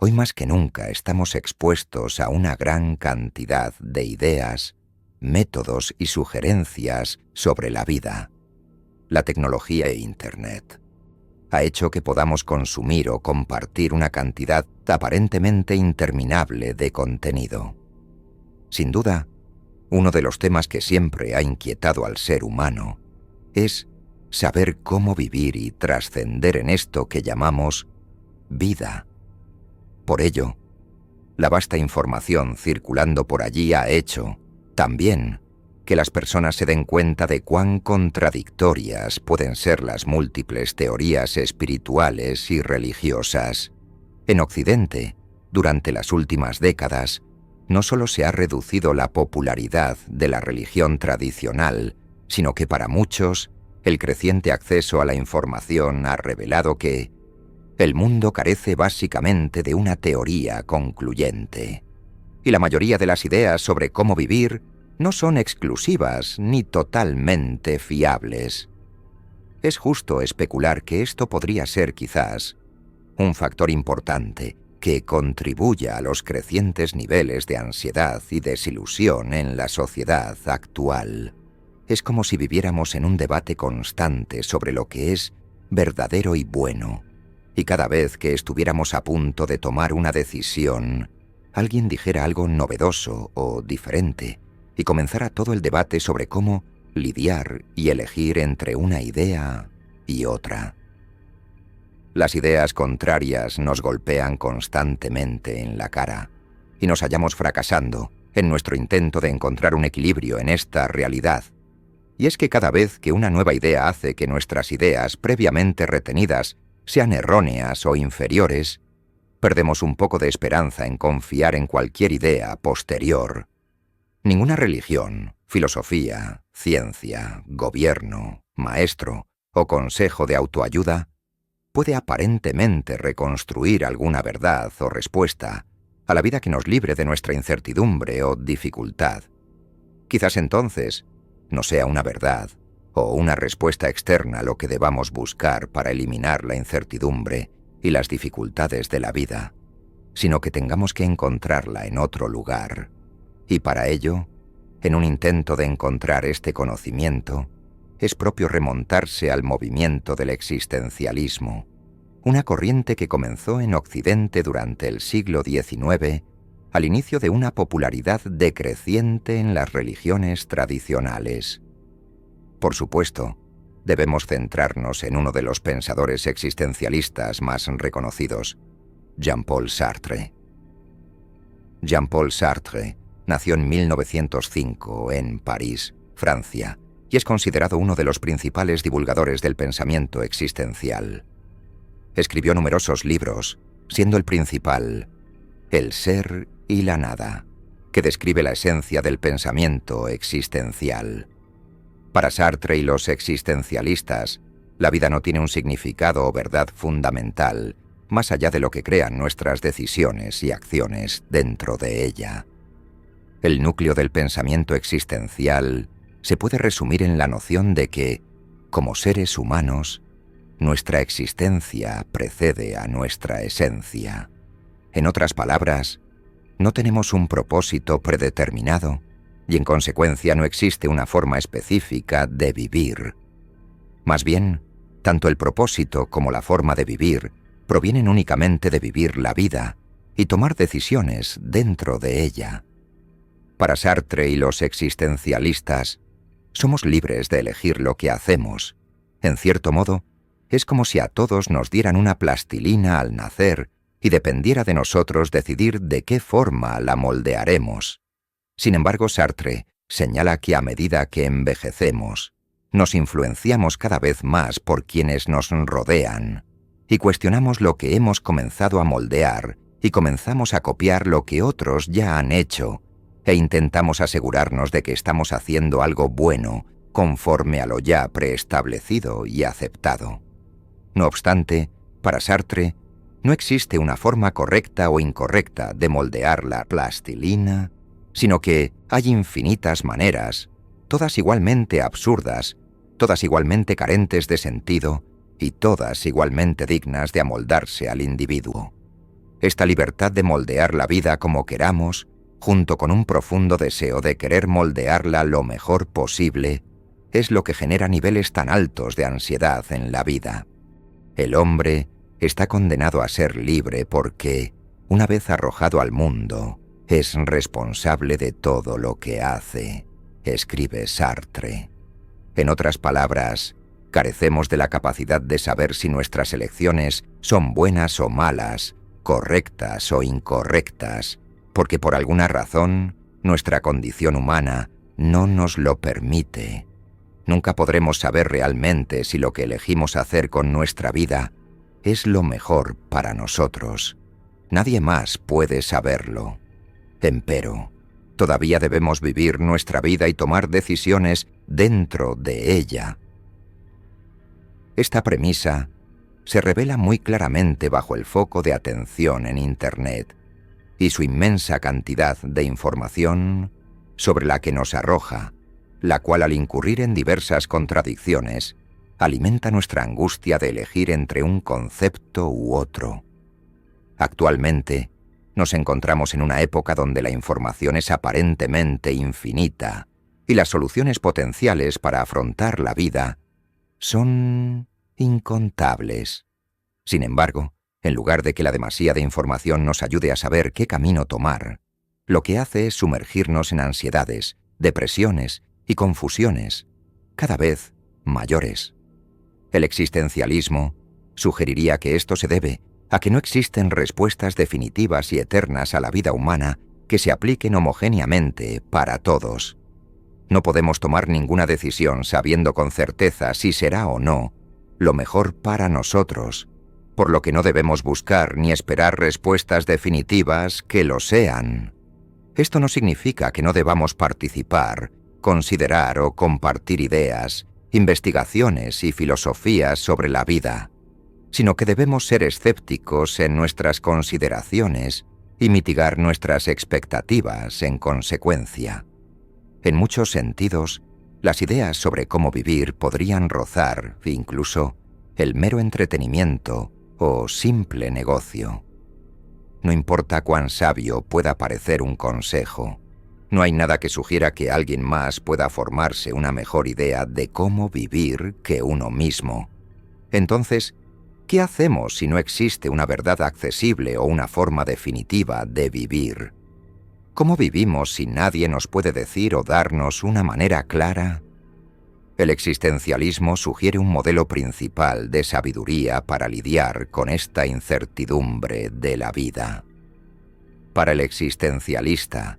Hoy más que nunca estamos expuestos a una gran cantidad de ideas, métodos y sugerencias sobre la vida. La tecnología e Internet ha hecho que podamos consumir o compartir una cantidad aparentemente interminable de contenido. Sin duda, uno de los temas que siempre ha inquietado al ser humano es saber cómo vivir y trascender en esto que llamamos vida. Por ello, la vasta información circulando por allí ha hecho, también, que las personas se den cuenta de cuán contradictorias pueden ser las múltiples teorías espirituales y religiosas. En Occidente, durante las últimas décadas, no solo se ha reducido la popularidad de la religión tradicional, sino que para muchos, el creciente acceso a la información ha revelado que el mundo carece básicamente de una teoría concluyente. Y la mayoría de las ideas sobre cómo vivir no son exclusivas ni totalmente fiables. Es justo especular que esto podría ser quizás un factor importante que contribuya a los crecientes niveles de ansiedad y desilusión en la sociedad actual. Es como si viviéramos en un debate constante sobre lo que es verdadero y bueno, y cada vez que estuviéramos a punto de tomar una decisión, alguien dijera algo novedoso o diferente, y comenzara todo el debate sobre cómo lidiar y elegir entre una idea y otra. Las ideas contrarias nos golpean constantemente en la cara, y nos hallamos fracasando en nuestro intento de encontrar un equilibrio en esta realidad. Y es que cada vez que una nueva idea hace que nuestras ideas previamente retenidas sean erróneas o inferiores, perdemos un poco de esperanza en confiar en cualquier idea posterior. Ninguna religión, filosofía, ciencia, gobierno, maestro o consejo de autoayuda puede aparentemente reconstruir alguna verdad o respuesta a la vida que nos libre de nuestra incertidumbre o dificultad. Quizás entonces no sea una verdad o una respuesta externa lo que debamos buscar para eliminar la incertidumbre y las dificultades de la vida, sino que tengamos que encontrarla en otro lugar. Y para ello, en un intento de encontrar este conocimiento, es propio remontarse al movimiento del existencialismo, una corriente que comenzó en Occidente durante el siglo XIX, al inicio de una popularidad decreciente en las religiones tradicionales. Por supuesto, debemos centrarnos en uno de los pensadores existencialistas más reconocidos, Jean-Paul Sartre. Jean-Paul Sartre nació en 1905 en París, Francia, y es considerado uno de los principales divulgadores del pensamiento existencial. Escribió numerosos libros, siendo el principal El ser y la nada, que describe la esencia del pensamiento existencial. Para Sartre y los existencialistas, la vida no tiene un significado o verdad fundamental, más allá de lo que crean nuestras decisiones y acciones dentro de ella. El núcleo del pensamiento existencial se puede resumir en la noción de que, como seres humanos, nuestra existencia precede a nuestra esencia. En otras palabras, no tenemos un propósito predeterminado y en consecuencia no existe una forma específica de vivir. Más bien, tanto el propósito como la forma de vivir provienen únicamente de vivir la vida y tomar decisiones dentro de ella. Para Sartre y los existencialistas, somos libres de elegir lo que hacemos. En cierto modo, es como si a todos nos dieran una plastilina al nacer y dependiera de nosotros decidir de qué forma la moldearemos. Sin embargo, Sartre señala que a medida que envejecemos, nos influenciamos cada vez más por quienes nos rodean y cuestionamos lo que hemos comenzado a moldear y comenzamos a copiar lo que otros ya han hecho e intentamos asegurarnos de que estamos haciendo algo bueno conforme a lo ya preestablecido y aceptado. No obstante, para Sartre, no existe una forma correcta o incorrecta de moldear la plastilina, sino que hay infinitas maneras, todas igualmente absurdas, todas igualmente carentes de sentido y todas igualmente dignas de amoldarse al individuo. Esta libertad de moldear la vida como queramos, junto con un profundo deseo de querer moldearla lo mejor posible, es lo que genera niveles tan altos de ansiedad en la vida. El hombre está condenado a ser libre porque, una vez arrojado al mundo, es responsable de todo lo que hace, escribe Sartre. En otras palabras, carecemos de la capacidad de saber si nuestras elecciones son buenas o malas, correctas o incorrectas, porque por alguna razón nuestra condición humana no nos lo permite. Nunca podremos saber realmente si lo que elegimos hacer con nuestra vida es lo mejor para nosotros. Nadie más puede saberlo. Empero, todavía debemos vivir nuestra vida y tomar decisiones dentro de ella. Esta premisa se revela muy claramente bajo el foco de atención en Internet y su inmensa cantidad de información sobre la que nos arroja, la cual al incurrir en diversas contradicciones, alimenta nuestra angustia de elegir entre un concepto u otro. Actualmente, nos encontramos en una época donde la información es aparentemente infinita y las soluciones potenciales para afrontar la vida son incontables. Sin embargo, en lugar de que la demasía de información nos ayude a saber qué camino tomar, lo que hace es sumergirnos en ansiedades, depresiones y confusiones, cada vez mayores. El existencialismo sugeriría que esto se debe a que no existen respuestas definitivas y eternas a la vida humana que se apliquen homogéneamente para todos. No podemos tomar ninguna decisión sabiendo con certeza si será o no lo mejor para nosotros, por lo que no debemos buscar ni esperar respuestas definitivas que lo sean. Esto no significa que no debamos participar, considerar o compartir ideas, investigaciones y filosofías sobre la vida, sino que debemos ser escépticos en nuestras consideraciones y mitigar nuestras expectativas en consecuencia. En muchos sentidos, las ideas sobre cómo vivir podrían rozar, incluso, el mero entretenimiento o simple negocio. No importa cuán sabio pueda parecer un consejo, no hay nada que sugiera que alguien más pueda formarse una mejor idea de cómo vivir que uno mismo. Entonces, ¿qué hacemos si no existe una verdad accesible o una forma definitiva de vivir? ¿Cómo vivimos si nadie nos puede decir o darnos una manera clara? El existencialismo sugiere un modelo principal de sabiduría para lidiar con esta incertidumbre de la vida. Para el existencialista,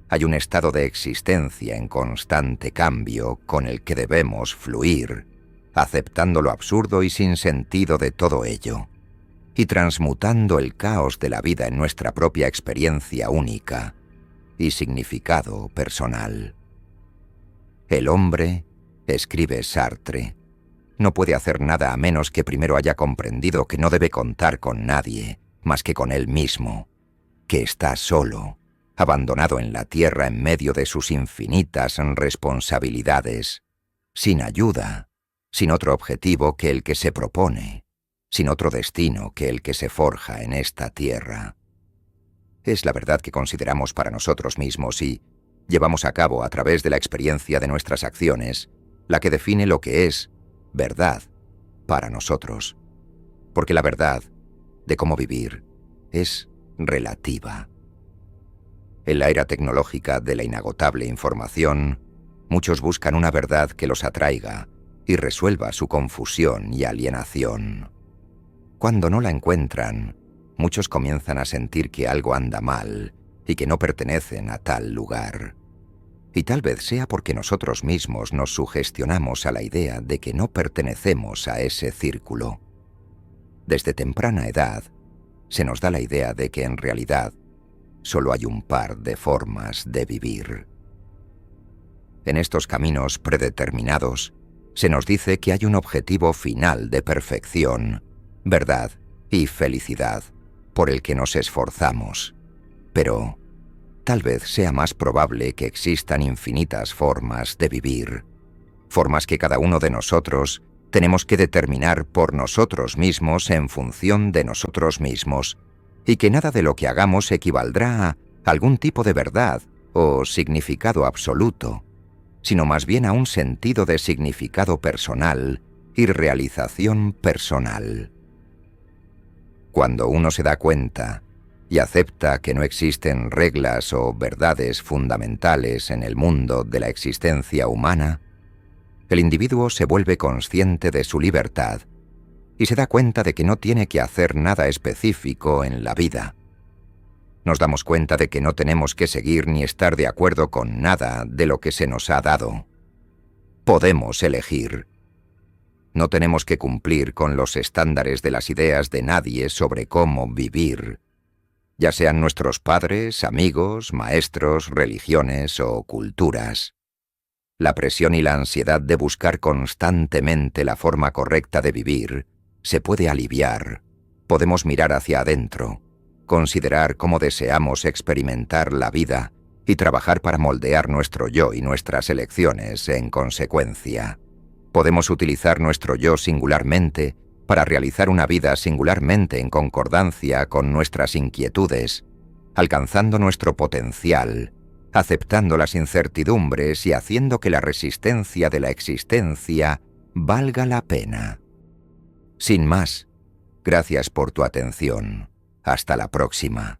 hay un estado de existencia en constante cambio con el que debemos fluir, aceptando lo absurdo y sin sentido de todo ello, y transmutando el caos de la vida en nuestra propia experiencia única y significado personal. El hombre, escribe Sartre, no puede hacer nada a menos que primero haya comprendido que no debe contar con nadie más que con él mismo, que está solo, abandonado en la tierra en medio de sus infinitas responsabilidades, sin ayuda, sin otro objetivo que el que se propone, sin otro destino que el que se forja en esta tierra. Es la verdad que consideramos para nosotros mismos y llevamos a cabo a través de la experiencia de nuestras acciones, la que define lo que es verdad para nosotros. Porque la verdad de cómo vivir es relativa. En la era tecnológica de la inagotable información, muchos buscan una verdad que los atraiga y resuelva su confusión y alienación. Cuando no la encuentran, muchos comienzan a sentir que algo anda mal y que no pertenecen a tal lugar. Y tal vez sea porque nosotros mismos nos sugestionamos a la idea de que no pertenecemos a ese círculo. Desde temprana edad, se nos da la idea de que en realidad solo hay un par de formas de vivir. En estos caminos predeterminados, se nos dice que hay un objetivo final de perfección, verdad y felicidad por el que nos esforzamos. Pero tal vez sea más probable que existan infinitas formas de vivir, formas que cada uno de nosotros tenemos que determinar por nosotros mismos en función de nosotros mismos, y que nada de lo que hagamos equivaldrá a algún tipo de verdad o significado absoluto, sino más bien a un sentido de significado personal y realización personal. Cuando uno se da cuenta y acepta que no existen reglas o verdades fundamentales en el mundo de la existencia humana, el individuo se vuelve consciente de su libertad y se da cuenta de que no tiene que hacer nada específico en la vida. Nos damos cuenta de que no tenemos que seguir ni estar de acuerdo con nada de lo que se nos ha dado. Podemos elegir. No tenemos que cumplir con los estándares de las ideas de nadie sobre cómo vivir, ya sean nuestros padres, amigos, maestros, religiones o culturas. La presión y la ansiedad de buscar constantemente la forma correcta de vivir se puede aliviar. Podemos mirar hacia adentro, considerar cómo deseamos experimentar la vida y trabajar para moldear nuestro yo y nuestras elecciones en consecuencia. Podemos utilizar nuestro yo singularmente para realizar una vida singularmente en concordancia con nuestras inquietudes, alcanzando nuestro potencial, aceptando las incertidumbres y haciendo que la resistencia de la existencia valga la pena. Sin más, gracias por tu atención. Hasta la próxima.